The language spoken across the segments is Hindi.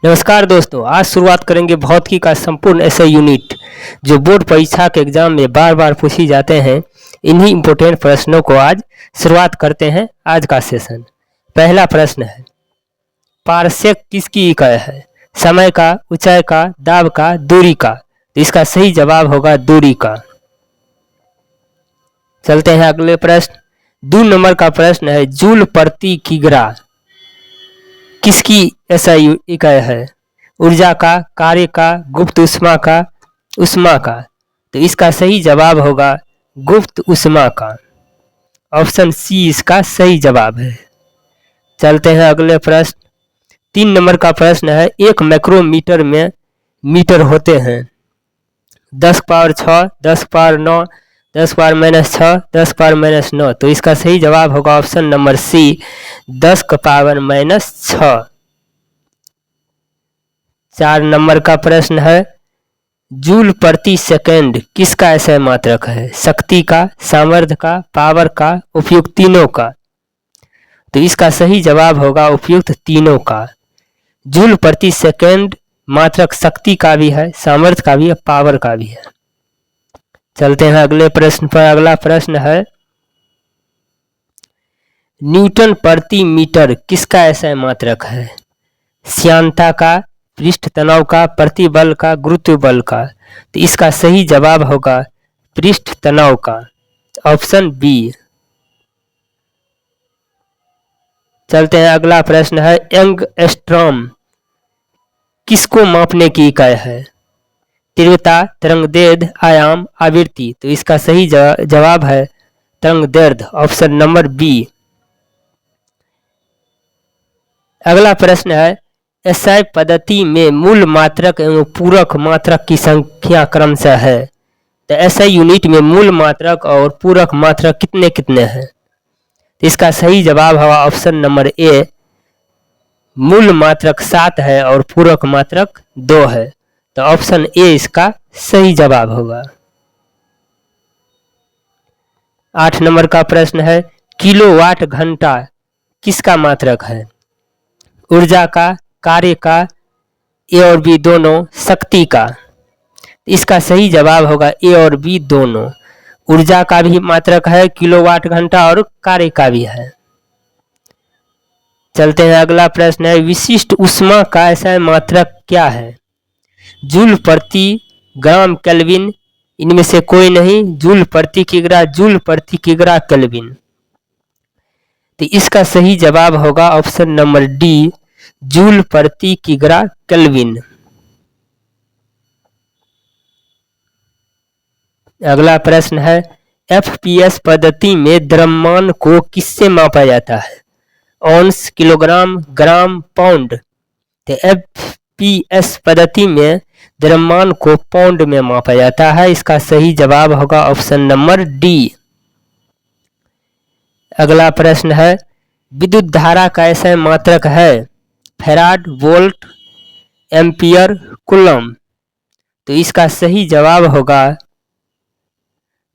नमस्कार दोस्तों, आज शुरुआत करेंगे भौतिकी का संपूर्ण ऐसे यूनिट जो बोर्ड परीक्षा के एग्जाम में बार बार पूछी जाते हैं। इन्हीं इंपोर्टेंट प्रश्नों को आज शुरुआत करते हैं। आज का सेशन पहला प्रश्न है, पारसेक किसकी इकाई है? समय का, ऊंचाई का, दाब का, दूरी का? तो इसका सही जवाब होगा दूरी का। चलते हैं अगले प्रश्न। 2 नंबर का प्रश्न है, जूल प्रति किग्रा किसकी एसआई इकाई है? ऊर्जा का, कार्य का, गुप्त ऊष्मा का, ऊष्मा का? तो इसका सही जवाब होगा गुप्त ऊष्मा का। ऑप्शन सी इसका सही जवाब है। चलते हैं अगले प्रश्न। 3 नंबर का प्रश्न है, 1 माइक्रोमीटर में मीटर होते हैं 10 पावर 6, 10 पावर 9, 10 पावर -6, 10 पावर -9। तो इसका सही जवाब होगा ऑप्शन नंबर सी 10 का पावर -6। 4 नंबर का प्रश्न है, जूल प्रति सेकंड किसका एसआई मात्रक है? शक्ति का, सामर्थ्य का, पावर का, उपयुक्त तीनों का? तो इसका सही जवाब होगा उपयुक्त तीनों का। जूल प्रति सेकंड मात्रक शक्ति का भी है, सामर्थ्य का भी है, पावर का भी है। चलते हैं अगले प्रश्न पर। अगला प्रश्न है, न्यूटन प्रति मीटर किसका एसआई मात्रक है? श्यानता का, पृष्ठ तनाव का, प्रतिबल का, गुरुत्व बल का? तो इसका सही जवाब होगा पृष्ठ तनाव का। Option B. चलते हैं अगला प्रश्न है, एंगस्ट्रॉम किसको मापने की इकाई है? तीव्रता, तरंगदैर्घ्य, आयाम, आवृत्ति? तो इसका सही जवाब है तरंगदैर्घ्य। Option number B. अगला प्रश्न है, एसआई पद्धति में मूल मात्रक एवं पूरक मात्रक की संख्या क्रमशः है? तो एसआई यूनिट में मूल मात्रक और पूरक मात्रक कितने कितने हैं? तो इसका सही जवाब होगा ऑप्शन नंबर ए, मूल मात्रक 7 है और पूरक मात्रक 2 है। तो ऑप्शन ए इसका सही जवाब होगा। 8 नंबर का प्रश्न है, किलोवाट घंटा किसका मात्रक है? ऊर्जा का, कार्य का, ए और बी दोनों, शक्ति का? इसका सही जवाब होगा ए और बी दोनों। ऊर्जा का भी मात्रक है किलोवाट घंटा और कार्य का भी है। चलते हैं अगला प्रश्न है, विशिष्ट ऊष्मा का एसआई मात्रक क्या है? जूल प्रति ग्राम केल्विन, इनमें से कोई नहीं, जूल प्रति किग्रा, जूल प्रति किग्रा केल्विन? तो इसका सही जवाब होगा ऑप्शन नंबर डी, जूल प्रति किग्रा केल्विन। अगला प्रश्न है, एफपीएस पद्धति में द्रव्यमान को किससे मापा जाता है? औंस, किलोग्राम, ग्राम, पाउंड? तो एफपीएस पद्धति में द्रव्यमान को पाउंड में मापा जाता है। इसका सही जवाब होगा ऑप्शन नंबर डी। अगला प्रश्न है, विद्युत धारा का एसआई मात्रक है? Farad, volt, ampere, coulomb? तो इसका सही जवाब होगा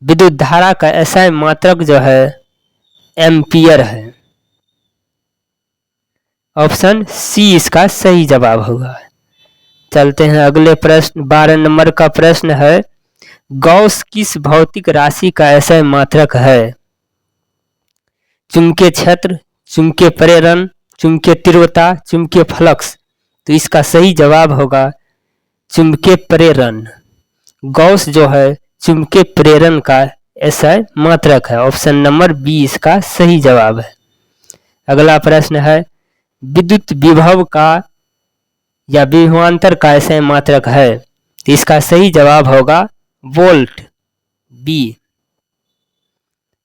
विद्युत धारा का एसआई मात्रक जो है एम्पियर है। ऑप्शन सी इसका सही जवाब होगा। चलते हैं अगले प्रश्न। 12 नंबर का प्रश्न है, गॉस किस भौतिक राशि का एसआई मात्रक है? चुंबकीय क्षेत्र, चुंबकीय प्रेरण, चुंबकीय तीव्रता, चुंबकीय फ्लक्स? तो इसका सही जवाब होगा चुंबकीय प्रेरण। गॉस जो है चुंबकीय प्रेरण का एसआई मात्रक है। ऑप्शन नंबर बी इसका सही जवाब है। अगला प्रश्न है, विद्युत विभव का या विभवांतर का एसआई मात्रक है? तो इसका सही जवाब होगा वोल्ट, बी।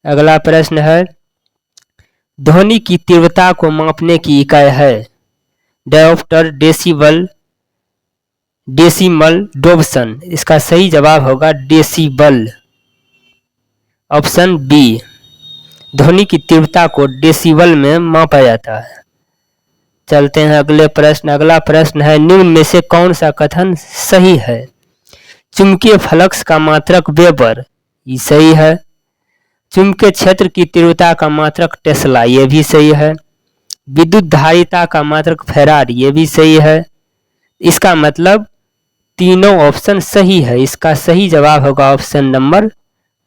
अगला प्रश्न है, ध्वनि की तीव्रता को मापने की इकाई है? Dioptre, decibel, decimal, Dobson? इसका सही जवाब होगा डेसिबल। ऑप्शन बी, ध्वनि की तीव्रता को डेसिबल में मापा जाता है। चलते हैं अगले प्रश्न। अगला प्रश्न है, निम्न में से कौन सा कथन सही है? चुंबकीय फ्लक्स का मात्रक वेबर, ये सही है। चुंबकीय क्षेत्र की तीव्रता का मात्रक टेस्ला, ये भी सही है। विद्युत धारिता का मात्रक फैराड, ये भी सही है। इसका मतलब तीनों ऑप्शन सही है। इसका सही जवाब होगा ऑप्शन नंबर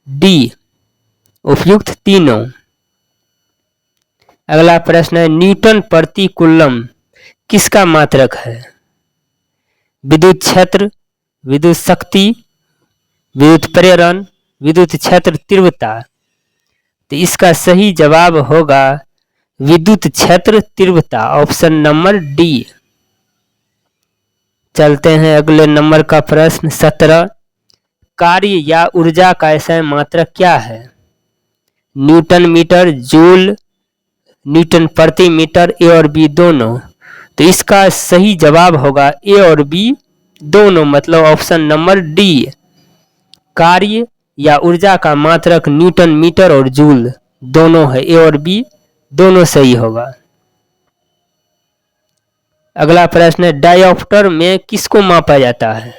डी, उपयुक्त तीनों। अगला प्रश्न है, न्यूटन प्रति कूलम किसका मात्रक है? विद्युत क्षेत्र, विद्युत शक्ति, विद्युत प्रेरण, विद्युत क्षेत्र तीव्रता। तो इसका सही जवाब होगा विद्युत क्षेत्र तीव्रता, ऑप्शन नंबर डी। चलते हैं अगले नंबर का प्रश्न 17। कार्य या ऊर्जा का ऐसा मात्रक क्या है? न्यूटन मीटर, जूल, न्यूटन प्रति मीटर, ए और बी दोनों। तो इसका सही जवाब होगा ए और बी दोनों, मतलब ऑप्शन नंबर डी। कार्य या ऊर्जा का मात्रक न्यूटन मीटर और जूल दोनों है, ए और बी दोनों सही होगा। अगला प्रश्न है, डायोप्टर में किसको मापा जाता है?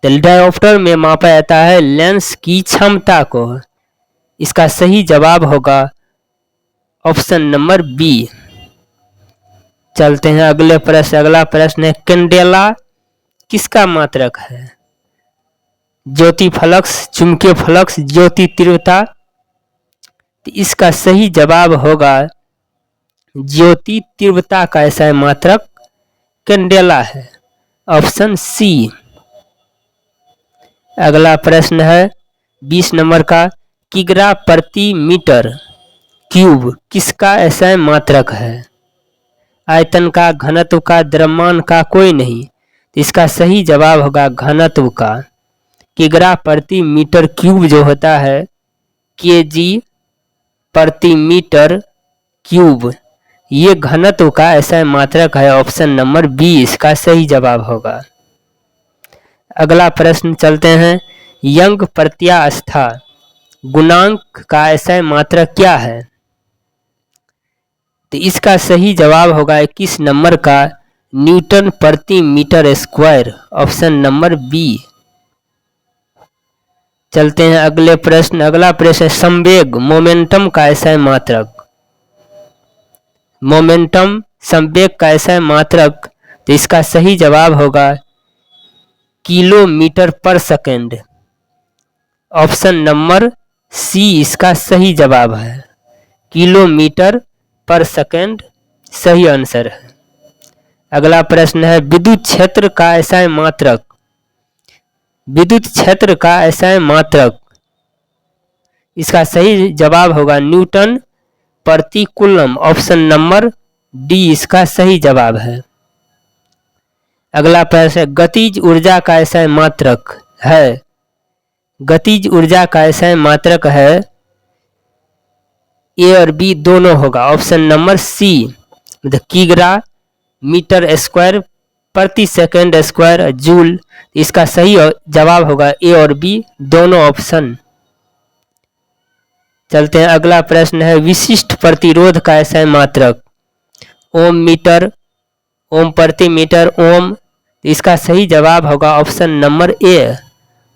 तो डायोप्टर में मापा जाता है लेंस की क्षमता को। इसका सही जवाब होगा ऑप्शन नंबर बी। चलते हैं अगले प्रश्न। अगला प्रश्न है, कैंडेला किसका मात्रक है? ज्योति फ्लक्स, चुंबकीय फ्लक्स, ज्योति तीव्रता। तो इसका सही जवाब होगा ज्योति तीव्रता का ऐसा मात्रक कैंडेला है, ऑप्शन सी। अगला प्रश्न है 20 नंबर का, किग्रा प्रति मीटर क्यूब किसका ऐसा मात्रक है? आयतन का, घनत्व का, द्रव्यमान का, कोई नहीं। इसका सही जवाब होगा घनत्व का। किग्रा प्रति मीटर क्यूब जो होता है केजी प्रति मीटर क्यूब, ये घनत्व का ऐसा मात्रक है, ऑप्शन नंबर बी इसका सही जवाब होगा। अगला प्रश्न चलते हैं, यंग प्रत्यास्था गुणांक का ऐसा मात्रक क्या है? तो इसका सही जवाब होगा 21 नंबर का न्यूटन प्रति metre square, option number B. चलते हैं अगले प्रश्न। अगला प्रश्न है, संवेग मोमेंटम का ऐसा मात्रक। मोमेंटम संवेग का ऐसा मात्रक, तो इसका सही जवाब होगा किलोमीटर पर सेकंड, ऑप्शन नंबर सी इसका सही जवाब है। किलोमीटर पर सेकंड सही आंसर है। अगला प्रश्न है, विद्युत क्षेत्र का ऐसा मात्रक। विद्युत क्षेत्र का ऐसा मात्रक, इसका सही जवाब होगा न्यूटन प्रति कूलम, ऑप्शन नंबर डी इसका सही जवाब है। अगला प्रश्न है, गतिज ऊर्जा का ऐसा मात्रक है। गतिज ऊर्जा का ऐसा मात्रक है, ए और बी दोनों होगा, ऑप्शन नंबर सी। किग्रा मीटर स्क्वायर प्रति सेकंड स्क्वायर जूल, इसका सही जवाब होगा ए और बी दोनों ऑप्शन। चलते हैं अगला प्रश्न है, विशिष्ट प्रतिरोध का ऐसा मात्रक। ओम मीटर, ओम प्रति मीटर, ओम, इसका सही जवाब होगा option number A,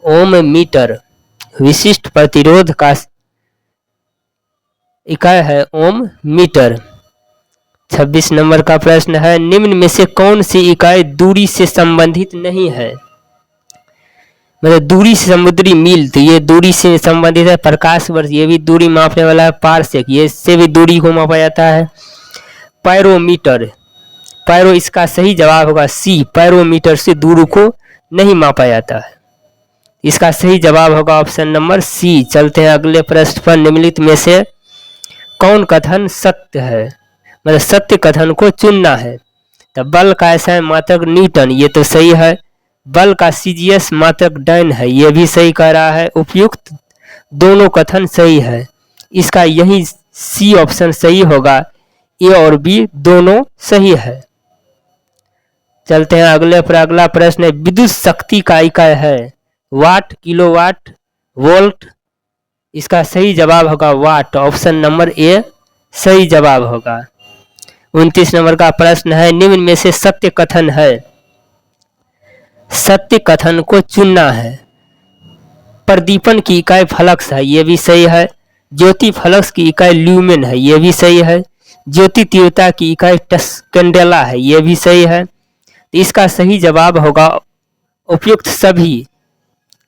ohm metre. विशिष्ट प्रतिरोध का इकाई है ओम मीटर। 26 नंबर का प्रश्न है, निम्न में से कौन सी इकाई दूरी से संबंधित नहीं है? मतलब दूरी से समुद्री मील, तो ये दूरी से संबंधित है। प्रकाश वर्ष, ये भी दूरी मापने वाला है। पारसेक, ये इससे भी दूरी को मापा जाता है। पायरोमीटर, पायरो इसका सही जवाब होगा सी, पायरोमीटर से दूरी को नहीं मापा जाता है, इसका सही जवाब होगा ऑप्शन नंबर सी। चलते हैं अगले प्रश्न पर, निम्नलिखित में से कौन कथन सत्य है? मतलब सत्य कथन को चुनना है। तो बल का ऐसा मात्रक न्यूटन, ये तो सही है। बल का सीजीएस मात्रक डैन है, ये भी सही कह रहा है। उपयुक्त दोनों कथन सही है, इसका यही सी ऑप्शन सही होगा। ए और बी दोनों सही है। चलते हैं अगले पर। अगला प्रश्न है, विद्युत शक्ति का इकाई है वाट, किलोवाट, वोल्ट, इसका सही जवाब होगा वाट, ऑप्शन नंबर ए सही जवाब होगा। 29 नंबर का प्रश्न है, निम्न में से सत्य कथन है। सत्य कथन को चुनना है। प्रदीपन की इकाई फ्लक्स है, ये भी सही है। ज्योति फ्लक्स की इकाई ल्यूमेन है, ये भी सही है। ज्योति तीव्रता की इकाई कैंडेला है, ये भी सही है। तो इसका सही जवाब होगा उपयुक्त सभी।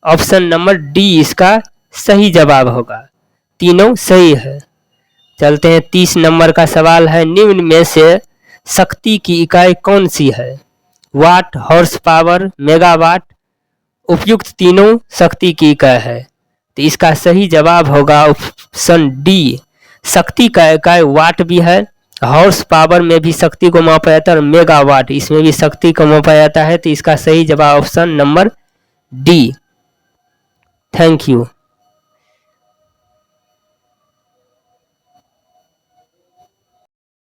ऑप्शन नंबर डी इसका सही जवाब होगा, तीनों सही है। चलते हैं 30 नंबर का सवाल है, निम्न में से शक्ति की इकाई कौन सी है? वाट, हॉर्स पावर, मेगावाट। उपयुक्त तीनों शक्ति की इकाई है, तो इसका सही जवाब होगा ऑप्शन डी। शक्ति का इकाई वाट भी है, हॉर्स पावर में भी शक्ति को मापा जाता है और मेगावाट इसमें भी शक्ति को मापा जाता है, तो इसका सही जवाब option number D. Thank you.